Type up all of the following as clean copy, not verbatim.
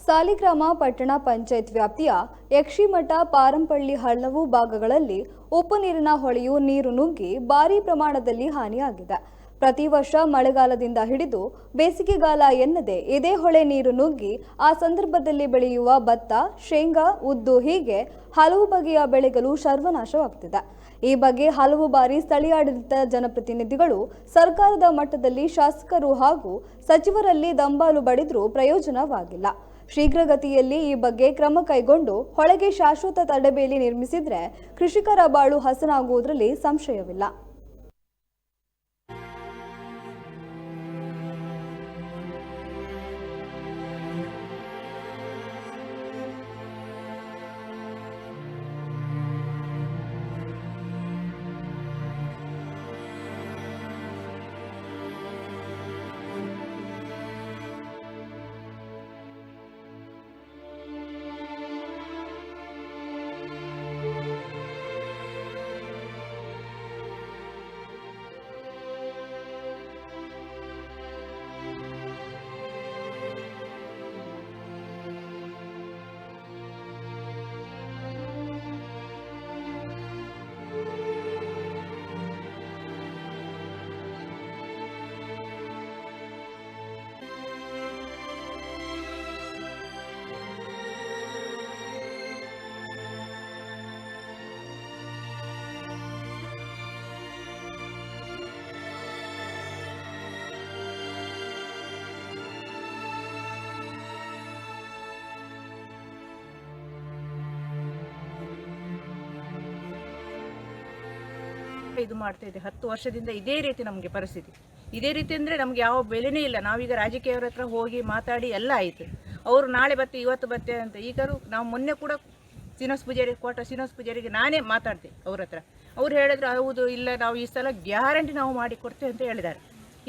ಸಾಲಿಗ್ರಾಮ ಪಟ್ಟಣ ಪಂಚಾಯತ್ ವ್ಯಾಪ್ತಿಯ ಯಕ್ಷಿಮಠ ಪಾರಂಪಳ್ಳಿ ಹಲವು ಭಾಗಗಳಲ್ಲಿ ಉಪ್ಪುನೀರಿನ ಹೊಳೆಯು ನೀರು ನುಗ್ಗಿ ಭಾರೀ ಪ್ರಮಾಣದಲ್ಲಿ ಹಾನಿಯಾಗಿದೆ. ಪ್ರತಿ ವರ್ಷ ಮಳೆಗಾಲದಿಂದ ಹಿಡಿದು ಬೇಸಿಗೆಗಾಲ ಎನ್ನದೆ ಇದೇ ಹೊಳೆ ನೀರು ನುಗ್ಗಿ ಆ ಸಂದರ್ಭದಲ್ಲಿ ಬೆಳೆಯುವ ಭತ್ತ, ಶೇಂಗಾ, ಉದ್ದು ಹೀಗೆ ಹಲವು ಬಗೆಯ ಬೆಳೆಗಳು ಸರ್ವನಾಶವಾಗುತ್ತಿದೆ. ಈ ಬಗ್ಗೆ ಹಲವು ಬಾರಿ ಸ್ಥಳೀಯಾಡಳಿತ ಜನಪ್ರತಿನಿಧಿಗಳು ಸರ್ಕಾರದ ಮಟ್ಟದಲ್ಲಿ ಶಾಸಕರು ಹಾಗೂ ಸಚಿವರಲ್ಲಿ ದಂಬಾಲು ಬಡಿದ್ರೂ ಪ್ರಯೋಜನವಾಗಿಲ್ಲ. ಶೀಘ್ರಗತಿಯಲ್ಲಿ ಈ ಬಗ್ಗೆ ಕ್ರಮ ಕೈಗೊಂಡು ಹೊಳೆಗೆ ಶಾಶ್ವತ ತಡೆಬೇಲಿ ನಿರ್ಮಿಸಿದ್ರೆ ಕೃಷಿಕರ ಬಾಳು ಹಸನಾಗುವುದರಲ್ಲಿ ಸಂಶಯವಿಲ್ಲ. ಇದು ಮಾಡ್ತಾ ಇದೆ 10 ವರ್ಷದಿಂದ ಇದೇ ರೀತಿ ನಮಗೆ ಪರಿಸ್ಥಿತಿ. ಇದೇ ರೀತಿ ಅಂದರೆ ನಮಗೆ ಯಾವ ಬೆಲೆನೇ ಇಲ್ಲ. ನಾವೀಗ ರಾಜಕೀಯವ್ರ ಹತ್ರ ಹೋಗಿ ಮಾತಾಡಿ ಎಲ್ಲ ಆಯಿತು. ಅವರು ನಾಳೆ ಬತ್ತೆ ಇವತ್ತು ಬತ್ತೆ ಅಂತ. ಈಗರೂ ನಾವು ಮೊನ್ನೆ ಕೂಡ ಶ್ರೀನಿವಾಸ ಪೂಜಾರಿಗೆ ನಾನೇ ಮಾತಾಡಿದೆ ಅವ್ರ ಹತ್ರ. ಅವ್ರು ಹೇಳಿದ್ರು ಹೌದು ಇಲ್ಲ ನಾವು ಈ ಸಲ ಗ್ಯಾರಂಟಿ ನಾವು ಮಾಡಿ ಕೊಡ್ತೇವೆ ಅಂತ ಹೇಳಿದ್ದಾರೆ.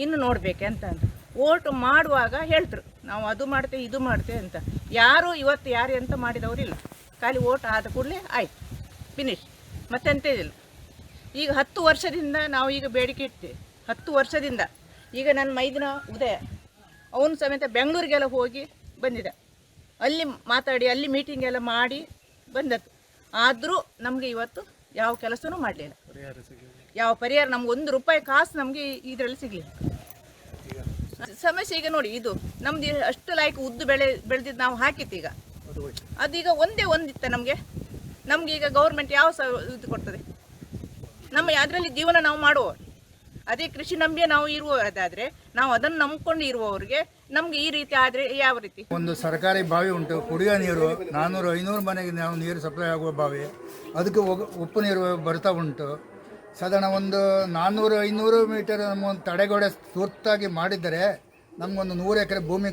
ಇನ್ನು ನೋಡಬೇಕೆ ಅಂತ ಓಟು ಮಾಡುವಾಗ ಹೇಳ್ತರು ನಾವು ಅದು ಮಾಡ್ತೇವೆ ಇದು ಮಾಡ್ತೇವೆ ಅಂತ. ಯಾರು ಇವತ್ತು ಯಾರು ಅಂತ ಮಾಡಿದವರಿಲ್ಲ. ಖಾಲಿ ಓಟ್ ಆದ ಕೂಡಲೇ ಆಯ್ತು, ಫಿನಿಶ್, ಮತ್ತೆಂತೇದಿಲ್ಲ. ಈಗ 10 ವರ್ಷದಿಂದ ನಾವು ಈಗ ಬೇಡಿಕೆ ಇಡ್ತೇವೆ. 10 ವರ್ಷದಿಂದ ಈಗ ನನ್ನ ಮೈದಿನ ಉದಯ ಅವನು ಸಮೇತ ಬೆಂಗಳೂರಿಗೆಲ್ಲ ಹೋಗಿ ಬಂದಿದ್ದ. ಅಲ್ಲಿ ಮಾತಾಡಿ ಅಲ್ಲಿ ಮೀಟಿಂಗ್ ಎಲ್ಲ ಮಾಡಿ ಬಂದದ್ದು. ಆದರೂ ನಮಗೆ ಇವತ್ತು ಯಾವ ಕೆಲಸನೂ ಮಾಡಲಿಲ್ಲ. ಯಾವ ಪರಿಹಾರ ನಮ್ಗೆ 1 ರೂಪಾಯಿ ಕಾಸು ನಮಗೆ ಇದರಲ್ಲಿ ಸಿಗಲಿಲ್ಲ. ಸಮಸ್ಯೆ ಈಗ ನೋಡಿ, ಇದು ನಮ್ದು ಅಷ್ಟು ಲಾಯ್ಕು ಉದ್ದು ಬೆಳೆದಿದ್ದು ನಾವು ಹಾಕಿತ್ತು. ಈಗ ಅದೀಗ ಒಂದಿತ್ತ ನಮಗೆ ಈಗ ಗೌರ್ಮೆಂಟ್ ಯಾವ ಇದು ಕೊಡ್ತದೆ? ನಮ್ಮ ಅದರಲ್ಲಿ ಜೀವನ ನಾವು ಮಾಡುವ ಅದೇ ಕೃಷಿ ನಂಬಿಯೇ ನಾವು ಇರುವುದಾದರೆ ನಾವು ಅದನ್ನು ನಂಬ್ಕೊಂಡು ಇರುವವರಿಗೆ ನಮ್ಗೆ ಈ ರೀತಿ ಆದರೆ ಯಾವ ರೀತಿ? ಒಂದು ಸರ್ಕಾರಿ ಬಾವಿ ಉಂಟು, ಕುಡಿಯೋ ನೀರು 400-500 ಮನೆಗೆ ನಾವು ನೀರು ಸಪ್ಲೈ ಆಗುವ ಬಾವಿ. ಅದಕ್ಕೆ ಉಪ್ಪು ನೀರು ಬರ್ತಾ ಉಂಟು. ಸಾಧಾರಣ ಒಂದು 400-500 ಮೀಟರ್ ಒಂದು ತಡೆಗೋಡೆ ತುರ್ತಾಗಿ ಮಾಡಿದರೆ ನಮಗೊಂದು 100 ಎಕರೆ ಭೂಮಿ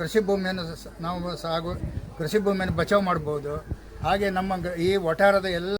ಕೃಷಿ ಭೂಮಿಯನ್ನು ನಾವು ಕೃಷಿ ಭೂಮಿಯನ್ನು ಬಚಾವ್ ಮಾಡ್ಬೋದು. ಹಾಗೆ ನಮ್ಮ ಈ ವಠಾರದ ಎಲ್ಲ